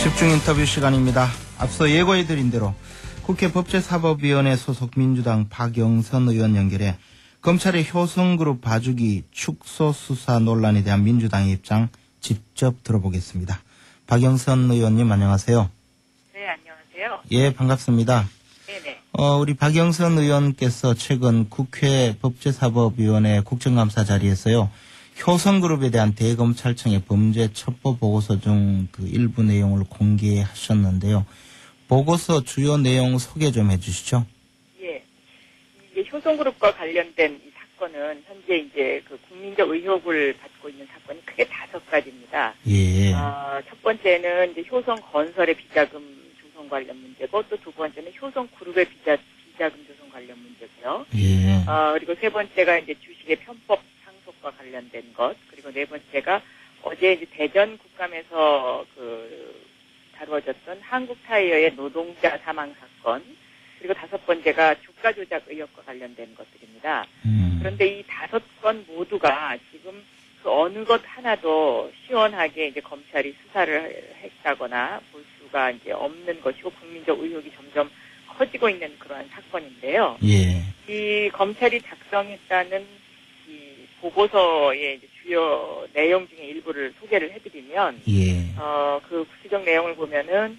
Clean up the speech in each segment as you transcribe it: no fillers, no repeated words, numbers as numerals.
집중 인터뷰 시간입니다. 앞서 예고해드린 대로 국회 법제사법위원회 소속 민주당 박영선 의원 연결해 검찰의 효성그룹 봐주기 축소 수사 논란에 대한 민주당의 입장 직접 들어보겠습니다. 박영선 의원님 안녕하세요. 네, 안녕하세요. 예, 반갑습니다. 네네. 우리 박영선 의원께서 최근 국회 법제사법위원회 국정감사 자리에서요. 효성그룹에 대한 대검찰청의 범죄 첩보 보고서 중 그 일부 내용을 공개하셨는데요. 보고서 주요 내용 소개 좀 해주시죠. 예. 이게 효성그룹과 관련된 이 사건은 현재 이제 그 국민적 의혹을 받고 있는 사건이 크게 5가지입니다. 예. 첫 번째는 이제 효성건설의 비자금 조성 관련 문제고 또 두 번째는 효성그룹의 비자금 조성 관련 문제고요. 예. 그리고 세 번째가 이제 주식의 편법 상속과 관련된 것, 그리고 네 번째가 어제 이제 대전 국감에서 다루어졌던 한국타이어의 노동자 사망 사건, 그리고 5번째가 주가 조작 의혹과 관련된 것들입니다. 그런데 이 5건 모두가 지금 그 어느 것 하나도 시원하게 이제 검찰이 수사를 했다거나 볼 수가 이제 없는 것이고 국민적 의혹이 점점 커지고 있는 그러한 사건인데요. 예. 이 검찰이 작성했다는 이 보고서의 이제 주요 내용 중에 일부를 소개를 해드리면, 예. 그 구체적 내용을 보면은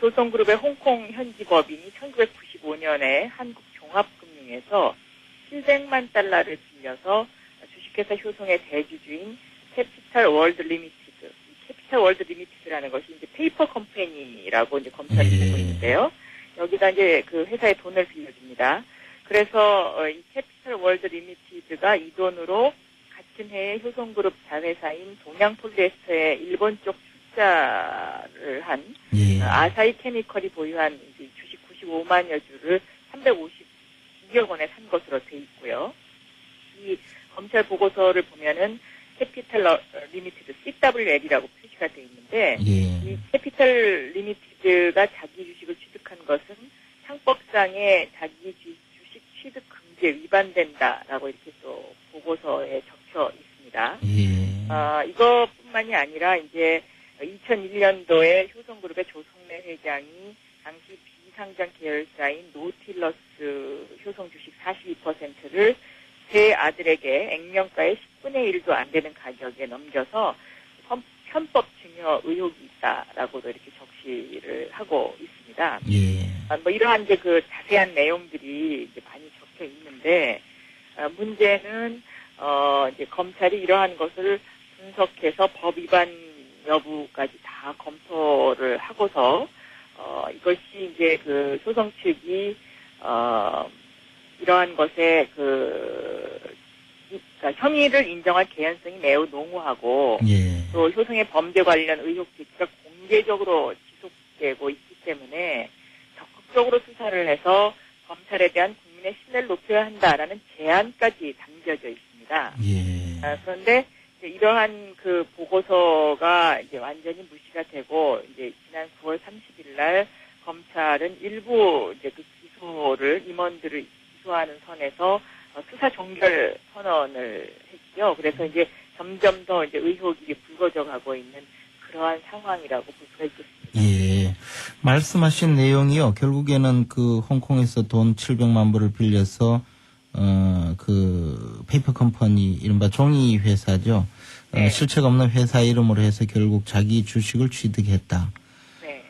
효성그룹의 홍콩 현지 법인이 1995년에 한국종합금융에서 700만 달러를 빌려서 주식회사 효성의 대주주인 캐피탈 월드 리미티드, 캐피탈 월드 리미티드라는 것이 이제 페이퍼 컴퍼니라고 이제 검찰이 보고 있는데요. 여기다 이제 그 회사에 돈을 빌려줍니다. 그래서 이 캐피탈 월드 리미티드가 이 돈으로 같은 해에 효성그룹 자회사인 동양폴리에스터의 일본 쪽 출자를 한 예. 아사히 케미컬이 보유한 이제 주식 95만여 주를 352억 원에 산 것으로 돼 있고요. 이 검찰 보고서를 보면은 캐피탈 리미티드 CWL이라고 표시가 돼 있는데, 예. 이 캐피탈 리미티드가 자기 주식을 취득한 것은 상법상의 자기 주식 취득 금지에 위반된다라고 이렇게 또 보고서에 적혀 있습니다. 예. 이것뿐만이 아니라 이제 2001년도에 효성그룹의 조성래 회장이 당시 비상장 계열사인 노틸러스 효성 주식 42%를 세 아들에게 액면가의 10분의 1도 안 되는 가격에 넘겨서 편법 증여 의혹이 있다라고도 이렇게 적시를 하고 있습니다. 예. 뭐 이러한 이제 그 자세한 내용들이 이제 많이 적혀 있는데, 문제는 이제 검찰이 이러한 것을 분석해서 법 위반 여부까지 다 검토를 하고서 이것이 이제 그 소송 측이 이러한 것에 그러니까 혐의를 인정할 개연성이 매우 농후하고, 예. 또 효성의 범죄 관련 의혹 제기가 공개적으로 지속되고 있기 때문에 적극적으로 수사를 해서 검찰에 대한 국민의 신뢰를 높여야 한다라는 제안까지 담겨져 있습니다. 예. 그런데 이제 이러한 그 보고서가 이제 완전히 무시가 되고, 이제 지난 9월 30일 날 검찰은 일부 이제 그 기소를 임원들을 기소하는 선에서 수사 종결 선언을 했죠. 그래서 이제 점점 더 이제 의혹이 불거져 가고 있는 그러한 상황이라고 볼 수가 있겠습니다. 예. 말씀하신 내용이요. 결국에는 그 홍콩에서 돈 700만 불을 빌려서 그 페이퍼 컴퍼니 이른바 종이 회사죠. 네. 실체가 없는 회사 이름으로 해서 결국 자기 주식을 취득했다. 네.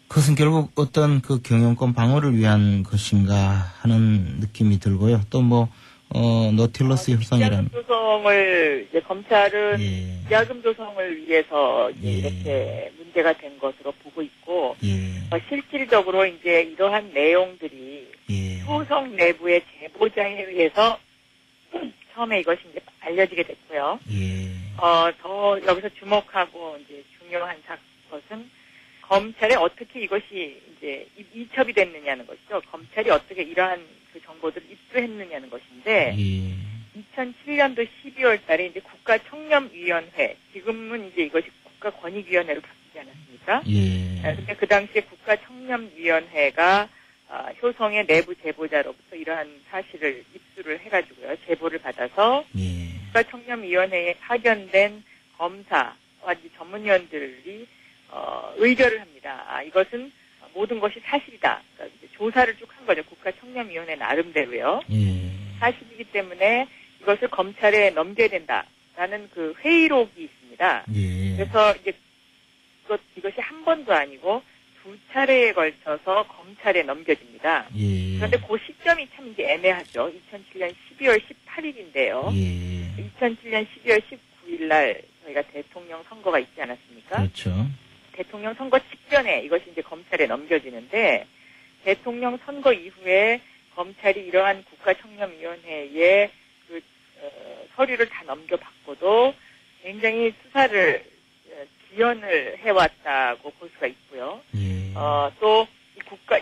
그것은 결국 어떤 그 경영권 방어를 위한 것인가 하는 느낌이 들고요. 또 뭐 노틸러스 효성이라는 비자금 조성을 이제 검찰은 예. 비자금 조성을 위해서 이제 예. 이렇게 문제가 된 것으로 보고 있고, 예. 실질적으로 이제 이러한 내용들이 예. 효성 내부의 제보자에 의해서 처음에 이것이 이제 알려지게 됐고요. 예. 더 여기서 주목하고 이제 중요한 것은 검찰에 어떻게 이것이 이제 이첩이 됐느냐는 것이죠. 검찰이 어떻게 이러한 그 정보들을 입수했느냐는 것인데, 예. 2007년도 12월 달에 이제 국가청렴위원회, 지금은 이제 이것이 국가권익위원회로 바뀌지 않았습니까? 예. 근데 그 당시에 국가청렴위원회가 효성의 내부 제보자로부터 이러한 사실을 입수를 해가지고요, 제보를 받아서 예. 국가청렴위원회에 파견된 검사와 이제 전문위원들이 의결을 합니다. 이것은 모든 것이 사실이다. 그러니까 이제 조사를 쭉 한 거죠. 국가청렴위원회 나름대로요. 예. 사실이기 때문에 이것을 검찰에 넘겨야 된다라는 그 회의록이 있습니다. 예. 그래서 이제 이것이 한 번도 아니고 두 차례에 걸쳐서 검찰에 넘겨집니다. 예. 그런데 그 시점이 참 이제 애매하죠. 2007년 12월 18일인데요. 예. 2007년 12월 19일 날 저희가 대통령 선거가 있지 않았습니까? 그렇죠. 대통령 선거 직전에 이것이 이제 검찰에 넘겨지는데 대통령 선거 이후에 검찰이 이러한 국가청렴위원회에 그 서류를 다 넘겨받고도 굉장히 수사를 지연을 해왔다고 볼 수가 있고요. 예. 또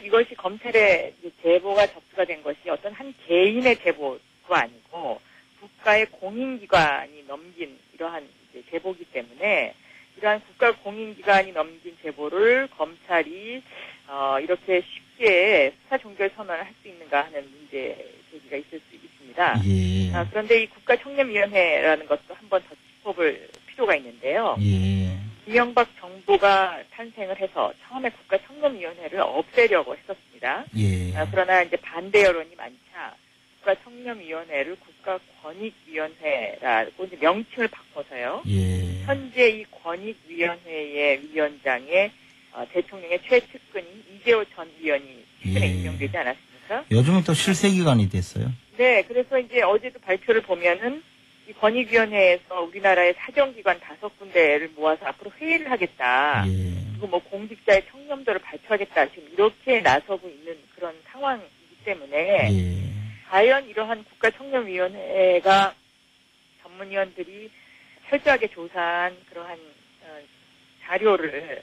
이것이 검찰에 이제 제보가 접수가 된 것이 어떤 한 개인의 제보도 아니고 국가의 공인기관이 넘긴 이러한 이제 제보기 때문에 이러한 국가 공인기관이 넘긴 제보를 검찰이 이렇게 쉽게 수사 종결 선언을 할 수 있는가 하는 문제 제기가 있을 수 있습니다. 예. 그런데 이 국가청렴위원회라는 것도 한번 더 짚어볼 필요가 있는데요. 예. 이명박 정부가 탄생을 해서 처음에 국가청렴위원회를 없애려고 했었습니다. 예. 그러나 이제 반대 여론이 많자 국가청렴위원회를 국가권익위원회라고 이제 명칭을 바꿔서요. 예. 현재 이 권익위원회의 위원장에 대통령의 최측근인 이재호 전 위원이 최근에 예. 임명되지 않았습니까? 요즘은 또 실세기관이 됐어요. 네, 그래서 이제 어제도 발표를 보면은 이 권익위원회에서 우리나라의 사정기관 5군데를 모아서 앞으로 회의를 하겠다. 예. 그리고 뭐 공직자의 청렴도를 발표하겠다. 지금 이렇게 나서고 있는 그런 상황이기 때문에 예. 과연 이러한 국가청렴위원회가 전문위원들이 철저하게 조사한 그러한 자료를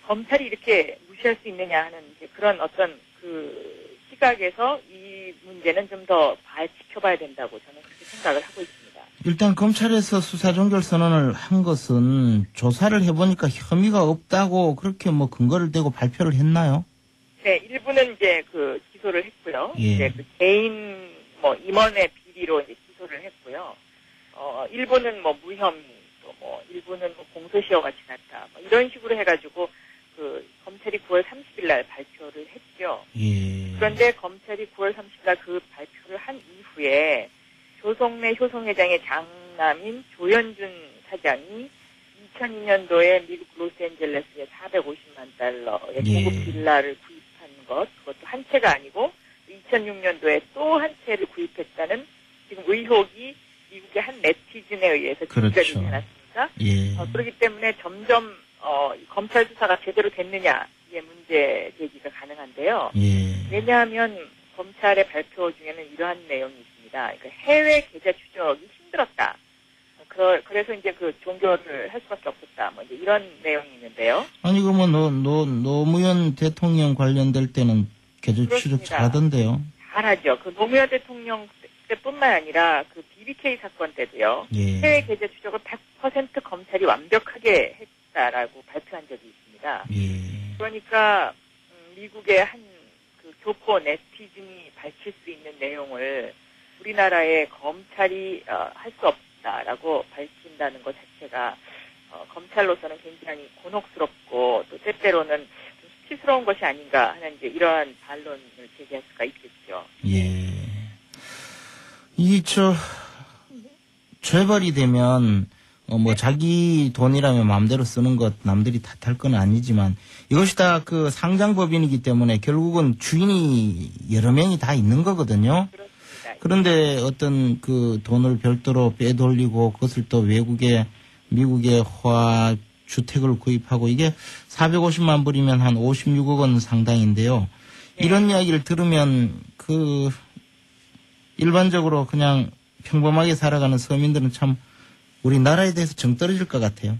검찰이 이렇게 무시할 수 있느냐 하는 이제 그런 어떤 그 시각에서 이 문제는 좀 더 지켜봐야 된다고 저는 그렇게 생각을 하고 있습니다. 일단 검찰에서 수사 종결 선언을 한 것은 조사를 해보니까 혐의가 없다고 그렇게 뭐 근거를 대고 발표를 했나요? 네, 일부는 이제 그 기소를 했고요. 예. 이제 그 개인 뭐 임원의 비리로 이제 기소를 했고요. 일부는 뭐 무혐의, 또 뭐 일부는 뭐 공소시효가 지났다. 뭐 이런 식으로 해가지고 그 검찰이 9월 30일 날 발표를 했죠. 예. 그런데 검찰이 9월 30일 날 그 발표를 한 이후에 조성래 효성회장의 장남인 조현준 사장이 2002년도에 미국 로스앤젤레스에 450만 달러의 예. 고급 빌라를 구입한 것, 그것도 한 채가 아니고 2006년도에 또 한 채를 구입했다는 지금 의혹이 미국의 한 네티즌에 의해서 제기가 그렇죠. 되지 않았습니까? 예. 그렇기 때문에 점점 검찰 수사가 제대로 됐느냐의 문제 제기가 가능한데요. 예. 왜냐하면 검찰의 발표 중에는 이러한 내용이 있습니다. 그러니까 해외 계좌 추적이 힘들었다. 그래서 이제 그 종결을 할 수밖에 없었다. 뭐 이제 이런 내용이 있는데요. 아니 그러면 노무현 대통령 관련될 때는 계좌 추적 그렇습니다. 잘하던데요. 잘하죠. 그 노무현 대통령 때뿐만 아니라 그 BBK 사건 때도요. 예. 해외 계좌 추적을 100% 검찰이 완벽하게 했다라고 발표한 적이 있습니다. 예. 그러니까 미국의 한 그 교포 네티즌이 밝힐 수 있는 내용을 우리나라의 검찰이 할 수 없다라고 밝힌다는 것 자체가 검찰로서는 굉장히 곤혹스럽고 또 때때로는 좀 수치스러운 것이 아닌가 하는 이제 이러한 반론을 제기할 수가 있겠죠. 예. 재벌이 되면, 자기 돈이라면 마음대로 쓰는 것, 남들이 탓할 건 아니지만, 이것이 다 그 상장법인이기 때문에 결국은 주인이 여러 명이 다 있는 거거든요. 그렇습니다. 그런데 어떤 그 돈을 별도로 빼돌리고 그것을 또 미국에 주택을 구입하고 이게 450만 불이면 한 56억 원 상당인데요. 네. 이런 이야기를 들으면 일반적으로 그냥 평범하게 살아가는 서민들은 참 우리나라에 대해서 정 떨어질 것 같아요.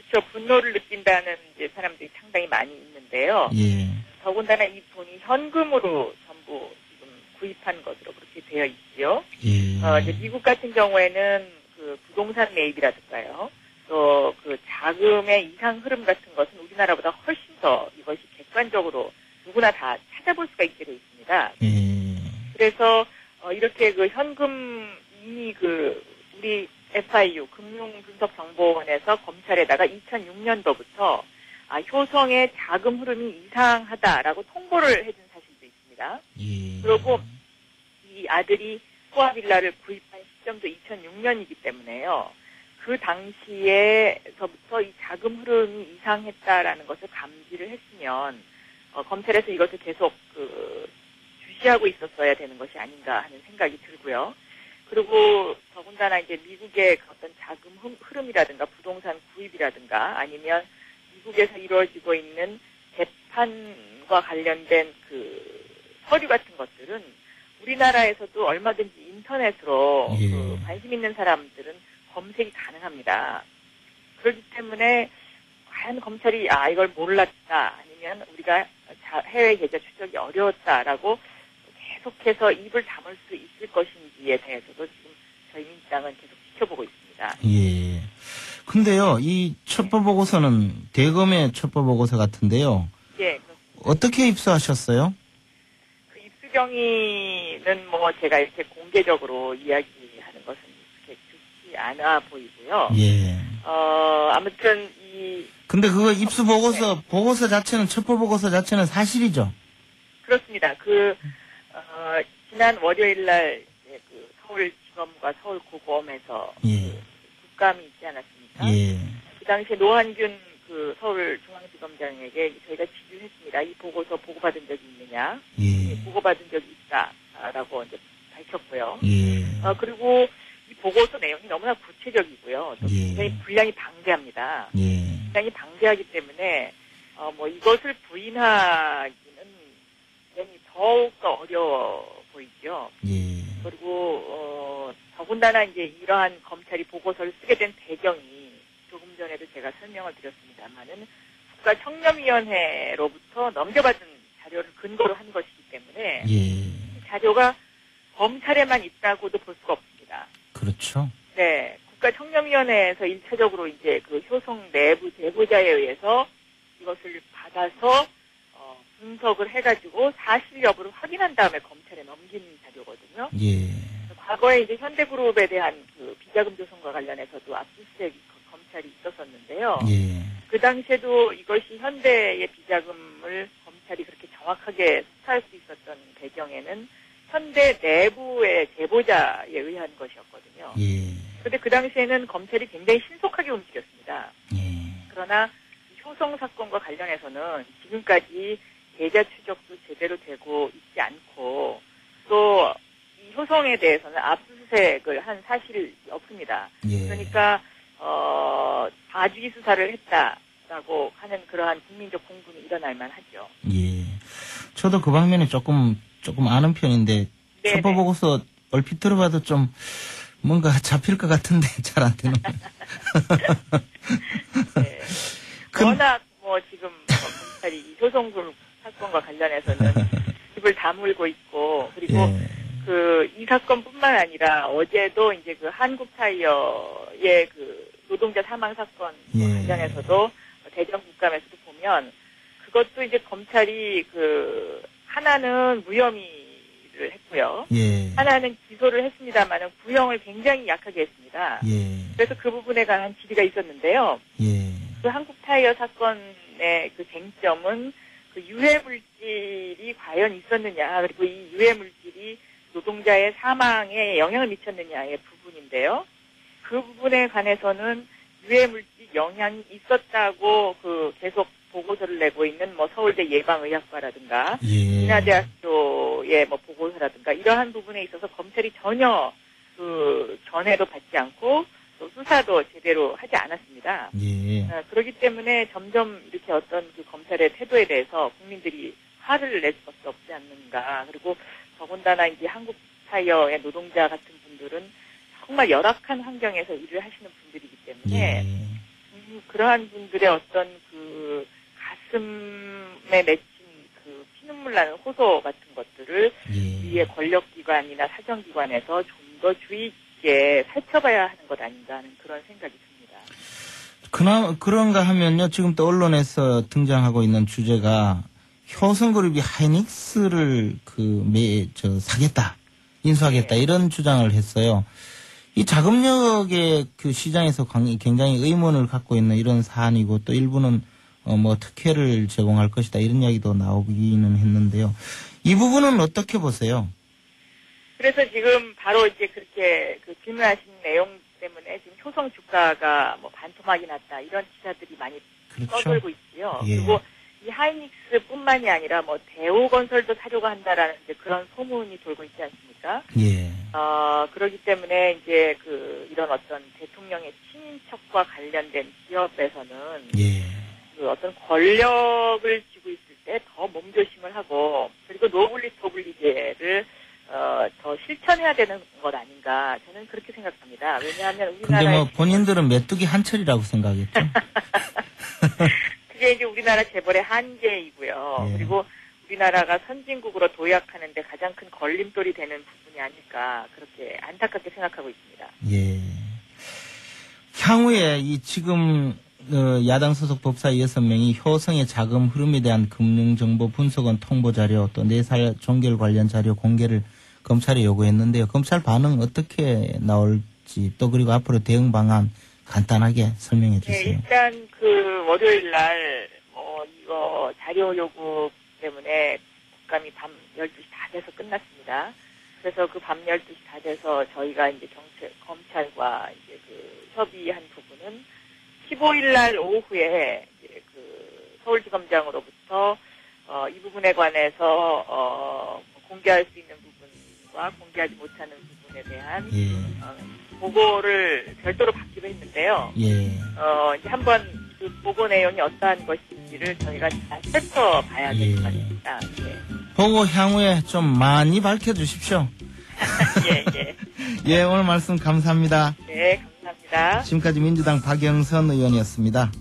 그렇죠. 분노를 느낀다는 이제 사람들이 상당히 많이 있는데요. 예. 더군다나 이 돈이 현금으로 전부 지금 구입한 것으로 그렇게 되어 있지요. 예. 이제 미국 같은 경우에는 그 부동산 매입이라든가요. 또 그 자금의 이상 흐름 같은 것은 우리나라보다 훨씬 더 이것이 객관적으로 누구나 다 찾아볼 수가 있게 되어 있습니다. 예. 그래서 이렇게 그 현금 이미 우리 FIU 금융분석정보원에서 검찰에다가 2006년도부터 효성의 자금 흐름이 이상하다라고 통보를 해준 사실도 있습니다. 예. 그리고 이 아들이 소아빌라를 구입한 시점도 2006년이기 때문에요. 그 당시에서부터 이 자금 흐름이 이상했다라는 것을 감지를 했으면 검찰에서 이것을 계속 주시하고 있었어야 되는 것이 아닌가 하는 생각이 들고요. 그리고 더군다나 이제 미국의 어떤 자금 흐름이라든가 부동산 구입이라든가 아니면 미국에서 이루어지고 있는 재판과 관련된 서류 같은 것들은 우리나라에서도 얼마든지 인터넷으로 예. 관심 있는 사람들은 검색이 가능합니다. 그렇기 때문에 과연 검찰이 이걸 몰랐다 아니면 우리가 해외 계좌 추적이 어려웠다라고 계속해서 입을 다물 수 있을 것인지에 대해서도 지금 저희 민주당은 계속 지켜보고 있습니다. 예. 근데요, 이 첩보보고서는 대검의 첩보보고서 같은데요. 예, 그렇습니다. 어떻게 입수하셨어요? 그 입수경위는 제가 이렇게 공개적으로 이야기하는 것은 그렇게 좋지 않아 보이고요. 예. 아무튼 근데 그거 보고서 자체는, 첩보보고서 자체는 사실이죠? 그렇습니다. 지난 월요일 날 서울지검과 서울고검에서 예. 국감이 있지 않았습니까? 예. 그 당시에 노한균 서울중앙지검장에게 저희가 지휘했습니다. 이 보고서 보고받은 적이 있느냐? 예. 보고받은 적이 있다라고 이제 밝혔고요. 예. 그리고 이 보고서 내용이 너무나 구체적이고요. 또 예. 굉장히 분량이 방대합니다. 예. 분량이 방대하기 때문에 이것을 부인하기는 굉장히 더욱더 어려워 보이죠. 예. 그리고 더군다나 이제 이러한 검찰이 보고서를 쓰게 된 배경이 조금 전에도 제가 설명을 드렸습니다만은 국가청렴위원회로부터 넘겨받은 자료를 근거로 한 것이기 때문에 예. 이 자료가 검찰에만 있다고도 볼 수가 없습니다. 그렇죠. 네, 국가청렴위원회에서 1차적으로 이제 효성 내부 제보자에 의해서 이것을 받아서 분석을 해가지고 사실 여부를 확인한 다음에 검찰에 넘긴 자료거든요. 예. 과거에 이제 현대그룹에 대한 비자금 조성과 관련해서도 압수수색 검찰이 있었었는데요. 예. 그 당시에도 이것이 현대의 비자금을 검찰이 그렇게 정확하게 수사할 수 있었던 배경에는 현대 내부의 제보자에 의한 것이었거든요. 예. 그런데 그 당시에는 검찰이 굉장히 신속하게 움직였습니다. 예. 그러나 효성 사건과 관련해서는 지금까지 계좌 추적도 제대로 되고 있지 않고 또 이 효성에 대해서는 압수수색을 한 사실이 없습니다. 예. 그러니까 봐주기 수사를 했다라고 하는 그러한 국민적 공분이 일어날 만하죠. 예. 저도 그 방면에 조금 아는 편인데 네네. 첩보보고서 얼핏 들어봐도 좀 뭔가 잡힐 것 같은데 잘 안 되는. 네. 워낙 지금 검찰이 이 효성그룹 사건과 관련해서는 입을 다물고 있고 그리고 예. 이 사건뿐만 아니라 어제도 이제 한국타이어의 노동자 사망 사건 예. 관련해서도 대전 국감에서도 보면 그것도 이제 검찰이 하나는 무혐의를 했고요. 예. 하나는 기소를 했습니다만은 구형을 굉장히 약하게 했습니다. 예. 그래서 그 부분에 관한 질의가 있었는데요. 예. 한국타이어 사건의 쟁점은 유해 물질이 과연 있었느냐 그리고 이 유해 물질이 노동자의 사망에 영향을 미쳤느냐의 부분인데요. 그 부분에 관해서는 유해 물질 영향이 있었다고 계속 보고서를 내고 있는 서울대 예방의학과라든가 예. 인하대학교의 보고서라든가 이러한 부분에 있어서 검찰이 전혀 전해도 받지 않고 또 수사도 제대로 하지 않았습니다. 예. 그렇기 때문에 점점 이렇게 어떤 검찰의 태도에 대해서 국민들이 화를 낼 수밖에 없지 않는가. 그리고 더군다나 이제 한국타이어의 노동자 같은 분들은 정말 열악한 환경에서 일을 하시는 분들이기 때문에 예. 그러한 분들의 어떤 가슴에 맺힌 피눈물 나는 호소 같은 것들을 예. 위의 권력기관이나 사정기관에서 좀 더 주의 깊게 살펴봐야 하는 것 아닌가 하는 그런 생각이 듭니다. 그런가 하면요, 지금 또 언론에서 등장하고 있는 주제가 효성그룹이 하이닉스를 사겠다, 인수하겠다, 네. 이런 주장을 했어요. 이 자금력의 시장에서 굉장히 의문을 갖고 있는 이런 사안이고 또 일부는 뭐 특혜를 제공할 것이다 이런 이야기도 나오기는 했는데요. 이 부분은 어떻게 보세요? 그래서 지금 바로 이제 그렇게 그 질문하신 내용 때문에 지금 효성 주가가 뭐 반토막이 났다 이런 기사들이 많이 그렇죠. 떠돌고 있고요. 예. 그리고 이 하이닉스뿐만이 아니라 뭐 대우건설도 사려고 한다라는 이제 그런 소문이 돌고 있지 않습니까? 예. 그렇기 때문에 이제 그 이런 어떤 대통령의 친인척과 관련된 기업에서는 예. 그 어떤 권력을 쥐고 있을 때 더 몸조심을 하고 그리고 노블리 토블리제를 더 실천해야 되는 것 아닌가 저는 그렇게 생각합니다. 왜냐하면 근데 우리나라의 뭐 본인들은 메뚜기 한철이라고 생각했죠. 그게 이제 우리나라 재벌의 한계이고요. 예. 그리고 우리나라가 선진국으로 도약하는데 가장 큰 걸림돌이 되는 부분이 아닐까 그렇게 안타깝게 생각하고 있습니다. 예. 향후에 이 지금 야당 소속 법사 6명이 효성의 자금 흐름에 대한 금융정보 분석원 통보 자료 또 4살 종결 관련 자료 공개를 검찰에 요구했는데요. 검찰 반응 어떻게 나올지 또 그리고 앞으로 대응 방안 간단하게 설명해 네, 주세요. 일단 그 월요일 날 이거 자료 요구 때문에 국감이 밤 12시 다 돼서 끝났습니다. 그래서 그 밤 12시 다 돼서 저희가 이제 검찰과 이제 그 협의한 부분은 15일 날 오후에 이제 그 서울지검장으로부터 이 부분에 관해서 공개할 수 있는 부분과 공개하지 못하는 부분에 대한 예. 보고를 별도로 받기로 했는데요. 예. 이제 한번 그 보고 내용이 어떠한 것인지를 저희가 다 살펴봐야 될 것 같습니다. 예. 보고 향후에 좀 많이 밝혀주십시오. 예, 예. 예, 오늘 말씀 감사합니다. 네, 감사합니다. 지금까지 민주당 박영선 의원이었습니다.